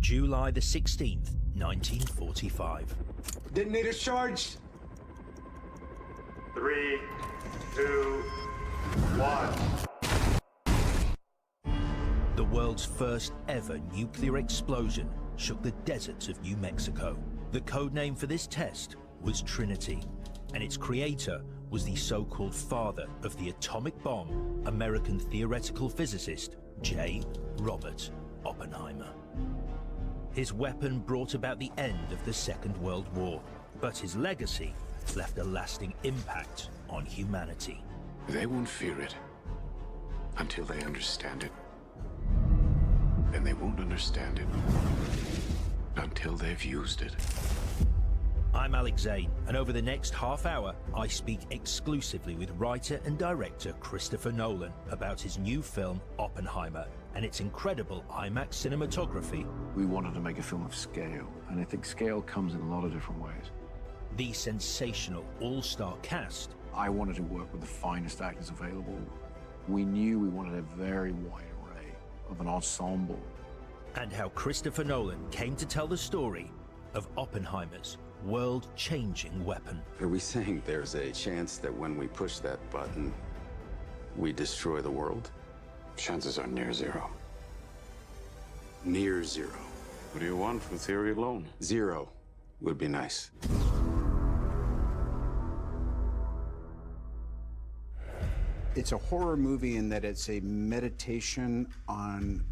July the 16th, 1945. Detonator charged. 3, 2, 1. The world's first ever nuclear explosion shook the deserts of New Mexico. The code name for this test was Trinity, and its creator was the so-called father of the atomic bomb, American theoretical physicist J. Robert Oppenheimer. His weapon brought about the end of the Second World War, but his legacy left a lasting impact on humanity. They won't fear it until they understand it. And they won't understand it until they've used it. I'm Alex Zane, and over the next half hour, I speak exclusively with writer and director Christopher Nolan about his new film, Oppenheimer, and its incredible IMAX cinematography. We wanted to make a film of scale, and I think scale comes in a lot of different ways. The sensational all-star cast. I wanted to work with the finest actors available. We knew we wanted a very wide array of an ensemble. And how Christopher Nolan came to tell the story of Oppenheimer's world-changing weapon. Are we saying there's a chance that when we push that button, we destroy the world? Chances are near zero. Near zero. What do you want from theory alone? Zero would be nice. It's a horror movie in that it's a meditation on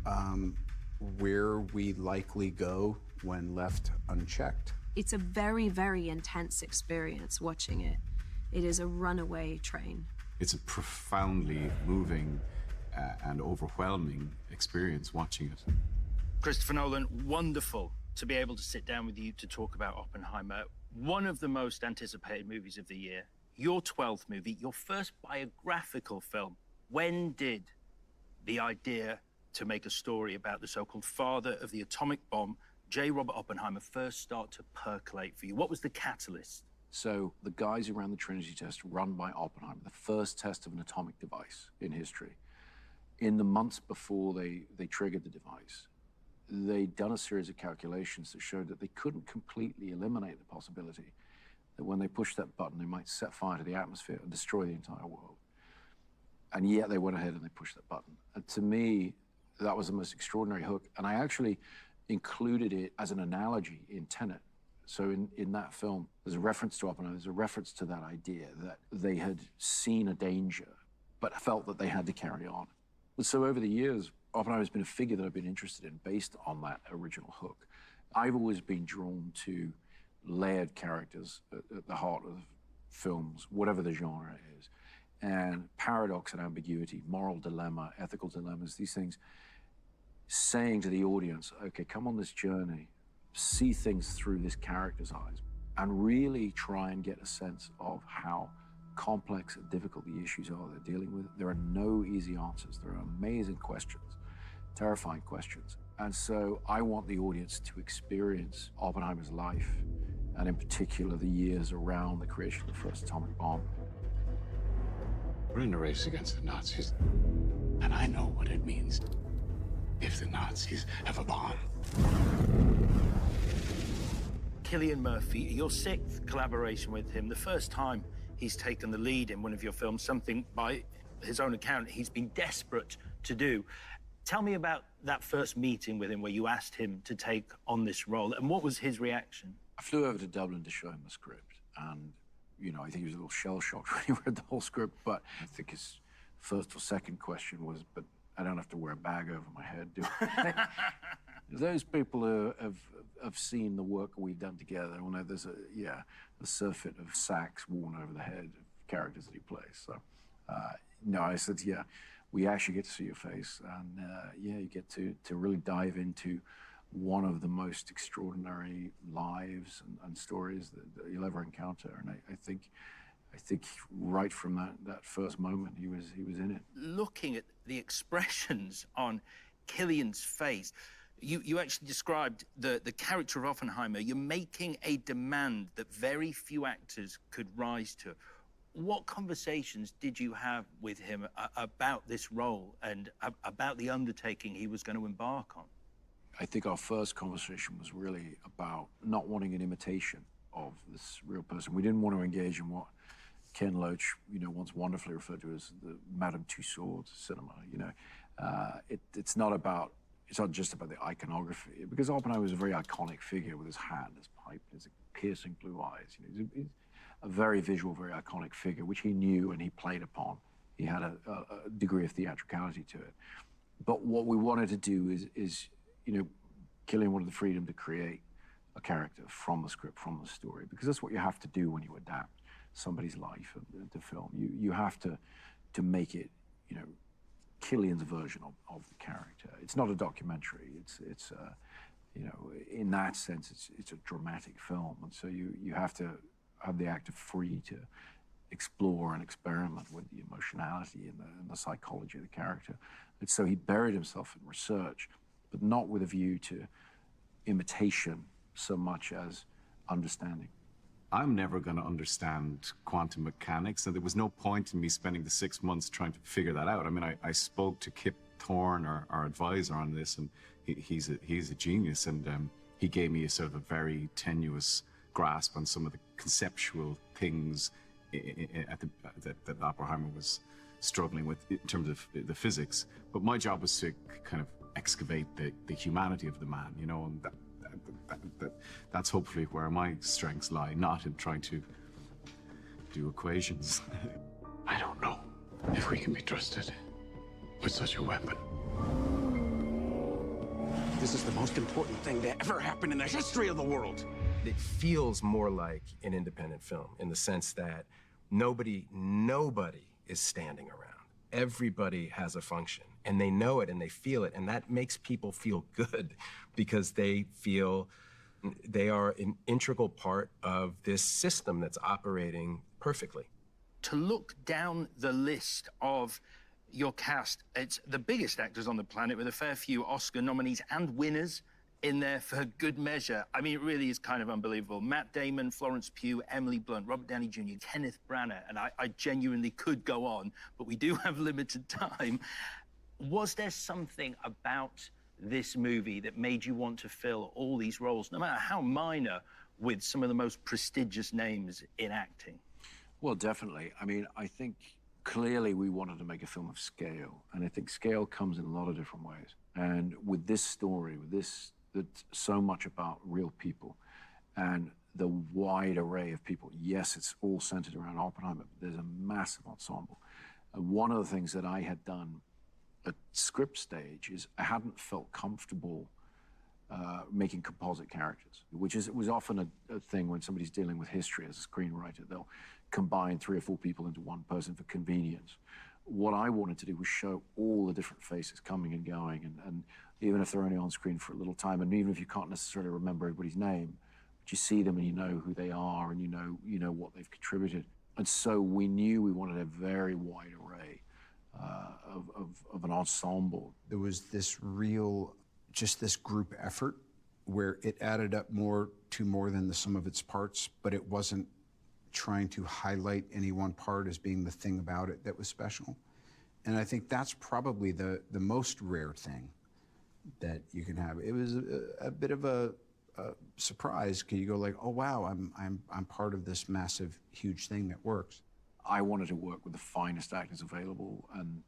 where we likely go when left unchecked. It's a very, very intense experience watching it. It is a runaway train. It's a profoundly moving and overwhelming experience watching it. Christopher Nolan, wonderful to be able to sit down with you to talk about Oppenheimer, one of the most anticipated movies of the year. Your 12th movie, your first biographical film. When did the idea to make a story about the so-called father of the atomic bomb, J. Robert Oppenheimer, first start to percolate for you? What was the catalyst? So the guys who ran the Trinity test run by Oppenheimer, the first test of an atomic device in history. In the months before they triggered the device, they'd done a series of calculations that showed that they couldn't completely eliminate the possibility that when they pushed that button, they might set fire to the atmosphere and destroy the entire world. And yet they went ahead and they pushed that button. And to me, that was the most extraordinary hook. And I actually included it as an analogy in Tenet. So in that film, there's a reference to Oppenheimer, there's a reference to that idea that they had seen a danger, but felt that they had to carry on. And so over the years, Oppenheimer's been a figure that I've been interested in based on that original hook. I've always been drawn to layered characters at the heart of films, whatever the genre is. And paradox and ambiguity, moral dilemma, ethical dilemmas, these things, saying to the audience, okay, come on this journey, see things through this character's eyes, and really try and get a sense of how complex and difficult the issues are they're dealing with. There are no easy answers. There are amazing questions, terrifying questions. And so I want the audience to experience Oppenheimer's life, and in particular, the years around the creation of the first atomic bomb. We're in a race against the Nazis, and I know what it means if the Nazis have a bomb. Cillian Murphy, your 6th collaboration with him, the first time he's taken the lead in one of your films, something by his own account he's been desperate to do. Tell me about that first meeting with him where you asked him to take on this role, and what was his reaction? I flew over to Dublin to show him the script, and, you know, I think he was a little shell-shocked when he read the whole script, but I think his first or second question was, but I don't have to wear a bag over my head, do I? Those people who have seen the work we've done together, well, there's a surfeit of sacks worn over the head of characters that he plays. So, no, I said, yeah, we actually get to see your face, and yeah, you get to really dive into one of the most extraordinary lives and stories that you'll ever encounter. And I think right from that first moment, he was in it. Looking at the expressions on Cillian's face, you actually described the character of Oppenheimer. You're making a demand that very few actors could rise to. What conversations did you have with him about this role and about the undertaking he was going to embark on? I think our first conversation was really about not wanting an imitation of this real person. We didn't want to engage in what Ken Loach, once wonderfully referred to as the Madame Tussauds cinema. It's not just about the iconography, because Oppenheimer was a very iconic figure with his hat and his pipe, his piercing blue eyes. He's a very visual, very iconic figure, which he knew and he played upon. He had a degree of theatricality to it. But what we wanted to do is Killian wanted the freedom to create a character from the script, from the story, because that's what you have to do when you adapt somebody's life to film. You have to make it, Killian's version of the character. It's not a documentary. It's in that sense, it's a dramatic film, and so you have to have the actor free to explore and experiment with the emotionality and the psychology of the character. And so he buried himself in research, but not with a view to imitation so much as understanding. I'm never going to understand quantum mechanics, and there was no point in me spending the 6 months trying to figure that out. I mean, I spoke to Kip Thorne, our advisor on this, and he's a genius, and he gave me a sort of a very tenuous grasp on some of the conceptual things that Oppenheimer was struggling with in terms of the physics. But my job was to kind of excavate the humanity of the man, and that's hopefully where my strengths lie, not in trying to do equations. I don't know if we can be trusted with such a weapon. This is the most important thing that ever happened in the history of the world. It feels more like an independent film in the sense that nobody is standing around. Everybody has a function, and they know it and they feel it, and that makes people feel good because they feel they are an integral part of this system that's operating perfectly. To look down the list of your cast, it's the biggest actors on the planet with a fair few Oscar nominees and winners in there for good measure. I mean, it really is kind of unbelievable. Matt Damon, Florence Pugh, Emily Blunt, Robert Downey Jr., Kenneth Branagh, and I genuinely could go on, but we do have limited time. Was there something about this movie that made you want to fill all these roles, no matter how minor, with some of the most prestigious names in acting? Well, definitely. I mean, I think clearly we wanted to make a film of scale, and I think scale comes in a lot of different ways. And with this story, that's so much about real people and the wide array of people. Yes, it's all centered around Oppenheimer, but there's a massive ensemble. And one of the things that I had done at script stage is I hadn't felt comfortable making composite characters, which was often a thing when somebody's dealing with history as a screenwriter. They'll combine 3 or 4 people into one person for convenience. What I wanted to do was show all the different faces coming and going, and even if they're only on screen for a little time, and even if you can't necessarily remember everybody's name, but you see them and you know who they are and you know what they've contributed. And so we knew we wanted a very wide array of an ensemble. There was this real, just this group effort where it added up more than the sum of its parts, but it wasn't trying to highlight any one part as being the thing about it that was special. And I think that's probably the most rare thing that you can have. It was a bit of a surprise, because you go like, oh wow, I'm part of this massive, huge thing that works. I wanted to work with the finest actors available, and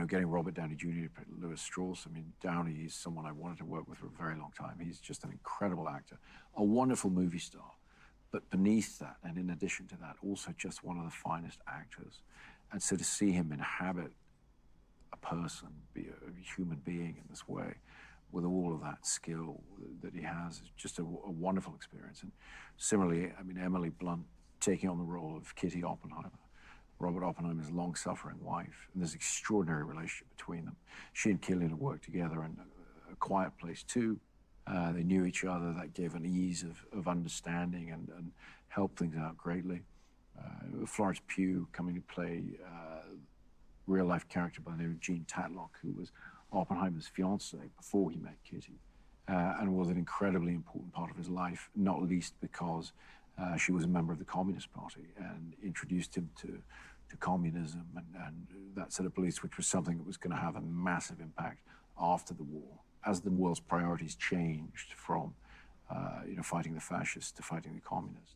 getting Robert Downey Jr. to play Louis Strauss. I mean, Downey is someone I wanted to work with for a very long time. He's just an incredible actor, a wonderful movie star. But beneath that, and in addition to that, also just one of the finest actors. And so to see him inhabit a person, be a human being in this way, with all of that skill that he has, is just a wonderful experience. And similarly, I mean, Emily Blunt taking on the role of Kitty Oppenheimer, Robert Oppenheimer's long-suffering wife, and there's an extraordinary relationship between them. She and Killian have worked together in A Quiet Place too. They knew each other. That gave an ease of understanding and helped things out greatly. Florence Pugh coming to play real-life character by the name of Jean Tatlock, who was Oppenheimer's fiancée before he met Kitty, and was an incredibly important part of his life, not least because she was a member of the Communist Party and introduced him to communism and that set of beliefs, which was something that was going to have a massive impact after the war. as the world's priorities changed from, fighting the fascists to fighting the communists.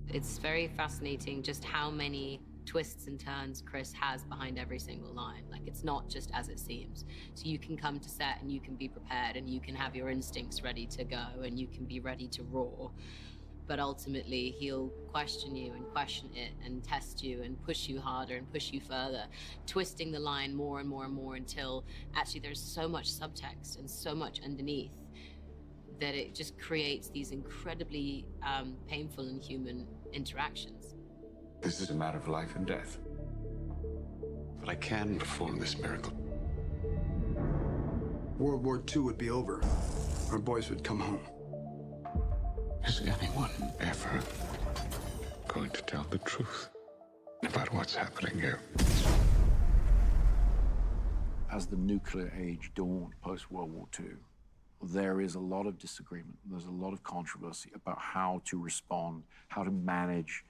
It's very fascinating just how many twists and turns Chris has behind every single line. Like, it's not just as it seems. So you can come to set and you can be prepared and you can have your instincts ready to go and you can be ready to roar. But ultimately, he'll question you and question it and test you and push you harder and push you further, twisting the line more and more and more until actually there's so much subtext and so much underneath that it just creates these incredibly painful and human interactions. This is a matter of life and death. But I can perform this miracle. World War II would be over. Our boys would come home. Is anyone ever going to tell the truth about what's happening here? As the nuclear age dawned post-World War II, there is a lot of disagreement. There's a lot of controversy about how to respond, how to manage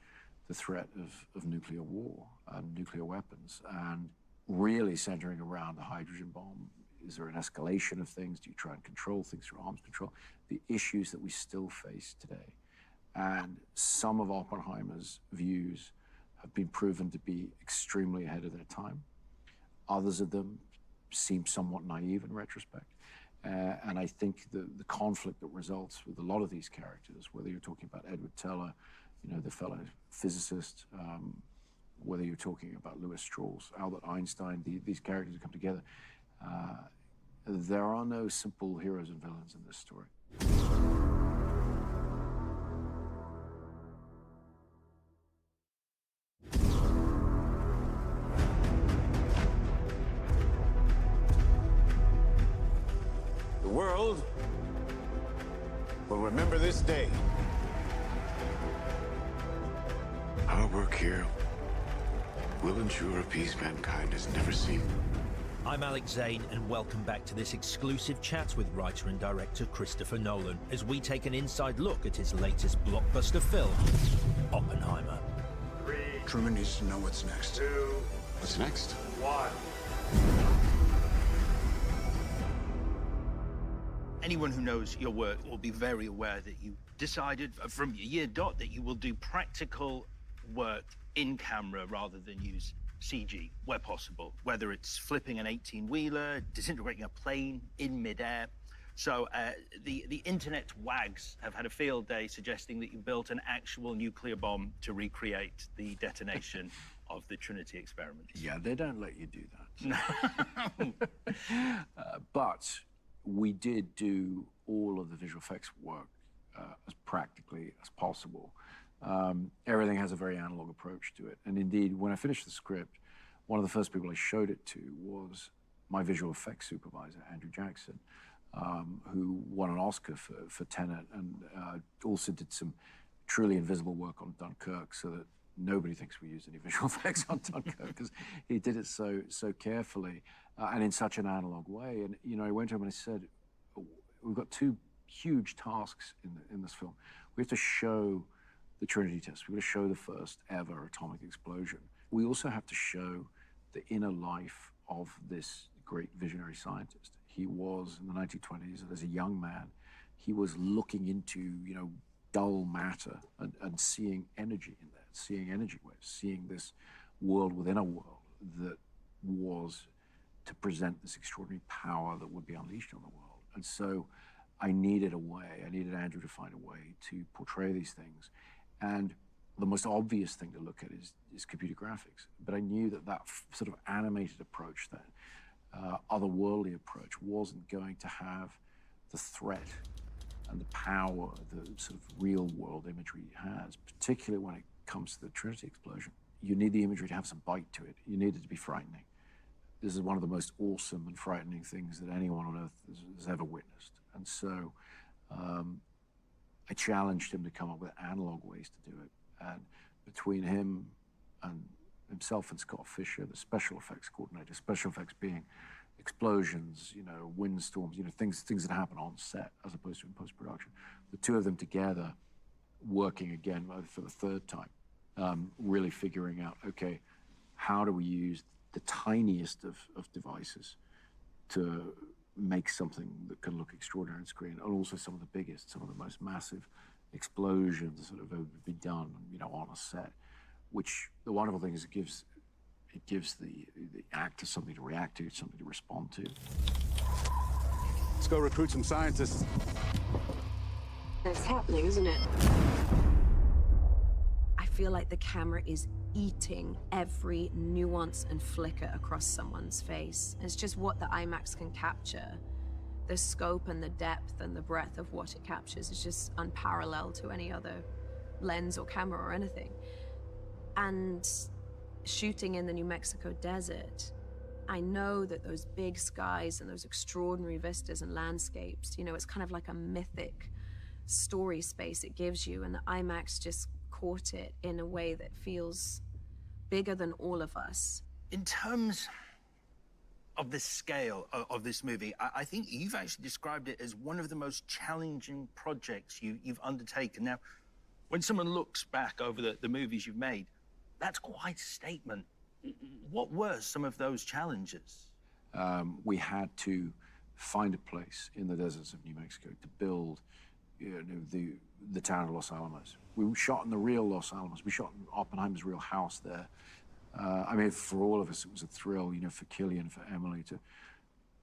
the threat of nuclear war and nuclear weapons, and really centering around the hydrogen bomb. Is there an escalation of things? Do you try and control things through arms control? The issues that we still face today. And some of Oppenheimer's views have been proven to be extremely ahead of their time. Others of them seem somewhat naive in retrospect. And I think the conflict that results with a lot of these characters, whether you're talking about Edward Teller, the fellow physicist, whether you're talking about Lewis Strauss, Albert Einstein, these characters who come together, there are no simple heroes and villains in this story. The world will remember this day. Our work here will ensure a peace mankind has never seen. I'm Alex Zane, and welcome back to this exclusive chat with writer and director Christopher Nolan as we take an inside look at his latest blockbuster film, Oppenheimer. 3, Truman needs to know what's next. 2, What's next? 1. Anyone who knows your work will be very aware that you decided from your year dot that you will do practical work in camera rather than use CG where possible, whether it's flipping an 18-wheeler, disintegrating a plane in midair. So the internet wags have had a field day suggesting that you built an actual nuclear bomb to recreate the detonation of the Trinity experiment. Yeah, they don't let you do that. But we did do all of the visual effects work as practically as possible. Everything has a very analog approach to it. And indeed, when I finished the script, one of the first people I showed it to was my visual effects supervisor, Andrew Jackson, who won an Oscar for Tenet and also did some truly invisible work on Dunkirk so that nobody thinks we used any visual effects on Dunkirk because he did it so carefully and in such an analog way. And, I went to him and I said, we've got two huge tasks in this film. We have to show the Trinity test. We're going to show the first ever atomic explosion. We also have to show the inner life of this great visionary scientist. He was, in the 1920s, as a young man, he was looking into, dull matter and seeing energy in that, seeing energy waves, seeing this world within a world that was to present this extraordinary power that would be unleashed on the world. And so I needed Andrew to find a way to portray these things. And the most obvious thing to look at is computer graphics. But I knew that sort of animated approach, that otherworldly approach, wasn't going to have the threat and the power the sort of real world imagery has, particularly when it comes to the Trinity explosion. You need the imagery to have some bite to it. You need it to be frightening. This is one of the most awesome and frightening things that anyone on Earth has ever witnessed. And so I challenged him to come up with analog ways to do it. And between him and himself and Scott Fisher, the special effects coordinator, special effects being explosions, windstorms, things that happen on set as opposed to in post-production. The two of them together, working again for the third time, really figuring out, okay, how do we use the tiniest of devices to make something that can look extraordinary on screen, and also some of the biggest, some of the most massive explosions that have ever been done, on a set. Which the wonderful thing is it gives the actor something to react to, something to respond to. Let's go recruit some scientists. It's happening, isn't it? I feel like the camera is eating every nuance and flicker across someone's face. It's just what the IMAX can capture. The scope and the depth and the breadth of what it captures is just unparalleled to any other lens or camera or anything. And shooting in the New Mexico desert, I know that those big skies and those extraordinary vistas and landscapes, it's kind of like a mythic story space it gives you, and the IMAX just caught it in a way that feels bigger than all of us. In terms of the scale of this movie, I think you've actually described it as one of the most challenging projects you've undertaken. Now, when someone looks back over the movies you've made, that's quite a statement. What were some of those challenges? We had to find a place in the deserts of New Mexico to build the town of Los Alamos. We shot in the real Los Alamos. We shot in Oppenheimer's real house there. I mean, for all of us, it was a thrill, for Killian, for Emily,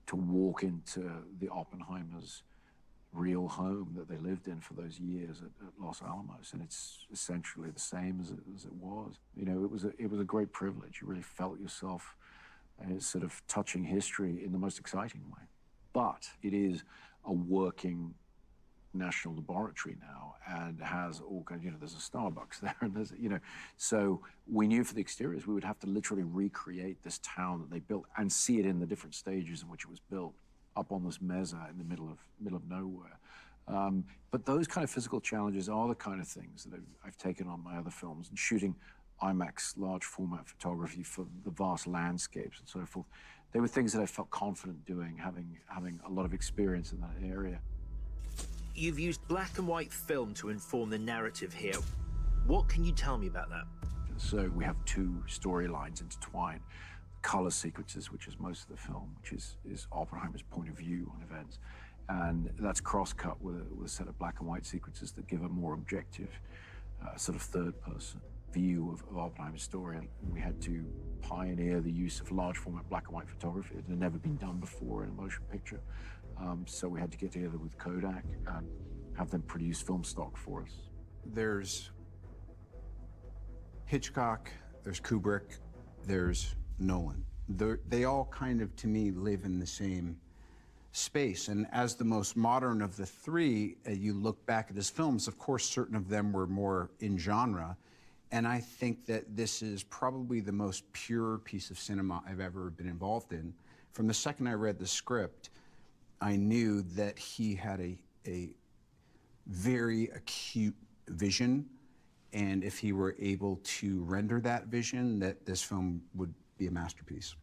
to walk into the Oppenheimer's real home that they lived in for those years at Los Alamos, and it's essentially the same as it was. It was a great privilege. You really felt yourself sort of touching history in the most exciting way. But it is a working national laboratory now, and has all kinds, there's a Starbucks there, and there's, so we knew for the exteriors we would have to literally recreate this town that they built and see it in the different stages in which it was built, up on this mesa in the middle of nowhere. But those kind of physical challenges are the kind of things that I've taken on my other films, and shooting IMAX large format photography for the vast landscapes and so forth. They were things that I felt confident doing, having a lot of experience in that area. You've used black and white film to inform the narrative here. What can you tell me about that? So we have two storylines intertwined. Color sequences, which is most of the film, which is Oppenheimer's point of view on events. And that's cross-cut with a set of black and white sequences that give a more objective, sort of third-person view of Oppenheimer's story. And we had to pioneer the use of large format black and white photography. It had never been done before in a motion picture. So we had to get together with Kodak and have them produce film stock for us. There's Hitchcock, there's Kubrick, there's Nolan. They all kind of, to me, live in the same space. And as the most modern of the three, you look back at his films, of course, certain of them were more in genre. And I think that this is probably the most pure piece of cinema I've ever been involved in. From the second I read the script, I knew that he had a very acute vision, and if he were able to render that vision, that this film would be a masterpiece.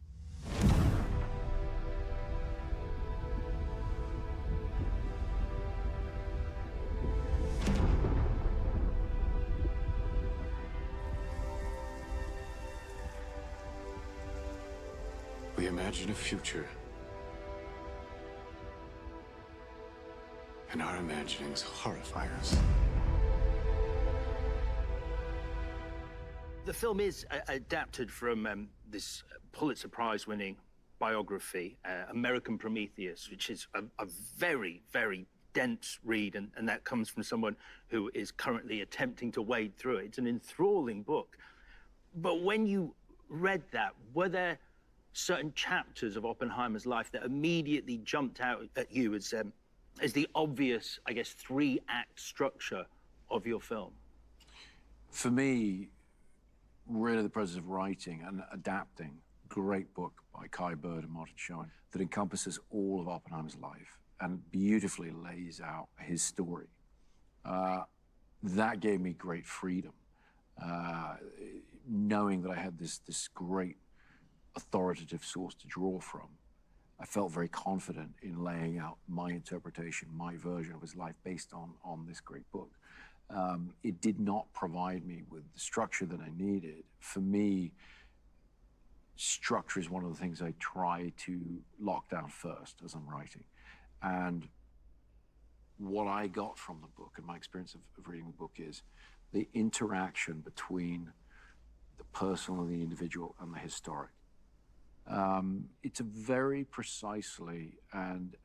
We imagine a future, and our imaginings horrify us. The film is adapted from this Pulitzer Prize-winning biography, American Prometheus, which is a very, very dense read, and that comes from someone who is currently attempting to wade through it. It's an enthralling book. But when you read that, were there certain chapters of Oppenheimer's life that immediately jumped out at you as the obvious, I guess, three-act structure of your film? For me, really the process of writing and adapting a great book by Kai Bird and Martin Schoen that encompasses all of Oppenheimer's life and beautifully lays out his story. That gave me great freedom, knowing that I had this great authoritative source to draw from. I felt very confident in laying out my interpretation, my version of his life based on this great book. It did not provide me with the structure that I needed. For me, structure is one of the things I try to lock down first as I'm writing. And what I got from the book and my experience of reading the book is the interaction between the personal and the individual and the historic. It's a very precisely and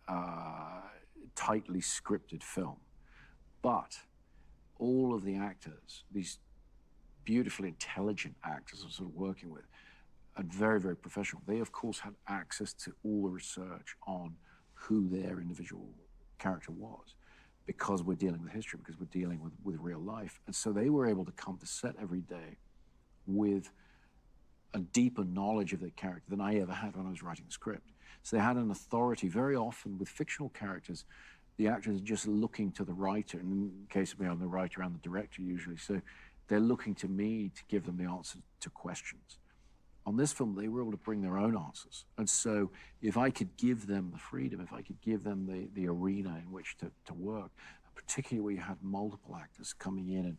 tightly scripted film, but all of the actors, these beautifully intelligent actors I'm sort of working with, are very, very professional. They, of course, had access to all the research on who their individual character was, because we're dealing with history, because we're dealing with real life. And so they were able to come to set every day with a deeper knowledge of their character than I ever had when I was writing the script. So they had an authority. Very often with fictional characters, the actors are just looking to the writer, and in the case of me, I'm the writer and the director usually, so they're looking to me to give them the answer to questions. On this film, they were able to bring their own answers. And so if I could give them the freedom, if I could give them the arena in which to work, particularly where you had multiple actors coming in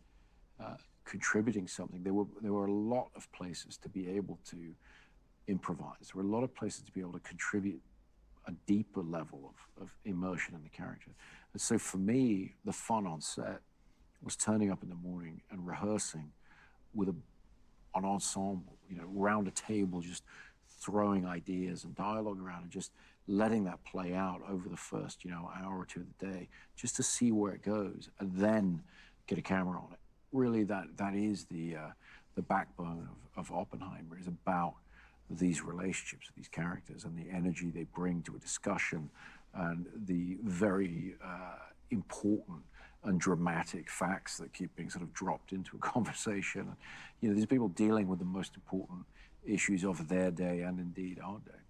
and contributing something, there were a lot of places to be able to improvise. There were a lot of places to be able to contribute a deeper level of immersion in the character. And so for me, the fun on set was turning up in the morning and rehearsing with an ensemble, you know, around a table, just throwing ideas and dialogue around and just letting that play out over the first, you know, hour or two of the day, just to see where it goes, and then get a camera on it. Really, that is the backbone of Oppenheimer, is about these relationships, these characters, and the energy they bring to a discussion, and the very important and dramatic facts that keep being sort of dropped into a conversation. You know, these people dealing with the most important issues of their day and indeed our day.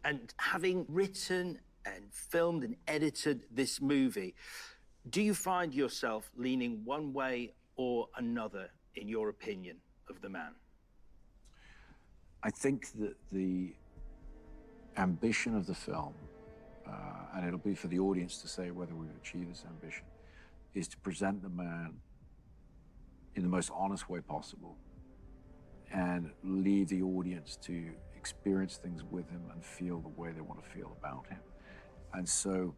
And having written and filmed and edited this movie, do you find yourself leaning one way or another in your opinion of the man? I think that the ambition of the film, and it'll be for the audience to say whether we've achieved this ambition, is to present the man in the most honest way possible and leave the audience to experience things with him and feel the way they want to feel about him. And so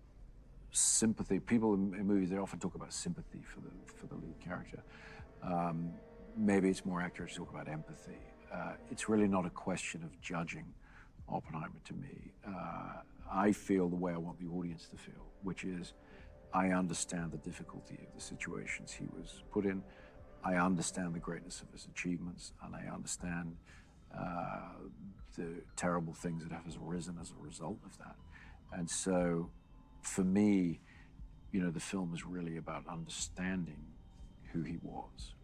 sympathy, people in movies, they often talk about sympathy for the lead character. Maybe it's more accurate to talk about empathy. It's really not a question of judging Oppenheimer to me. I feel the way I want the audience to feel, which is I understand the difficulty of the situations he was put in. I understand the greatness of his achievements, and I understand the terrible things that have arisen as a result of that. And so, for me, you know, the film is really about understanding who he was,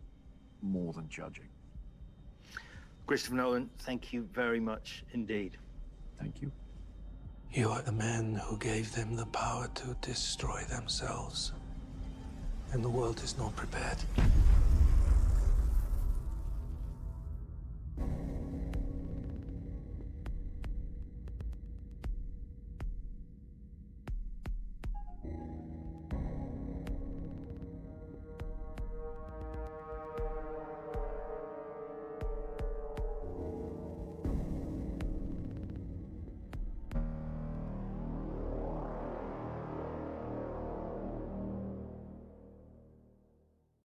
more than judging. Christopher Nolan, thank you very much indeed. Thank you. You are the man who gave them the power to destroy themselves. And the world is not prepared.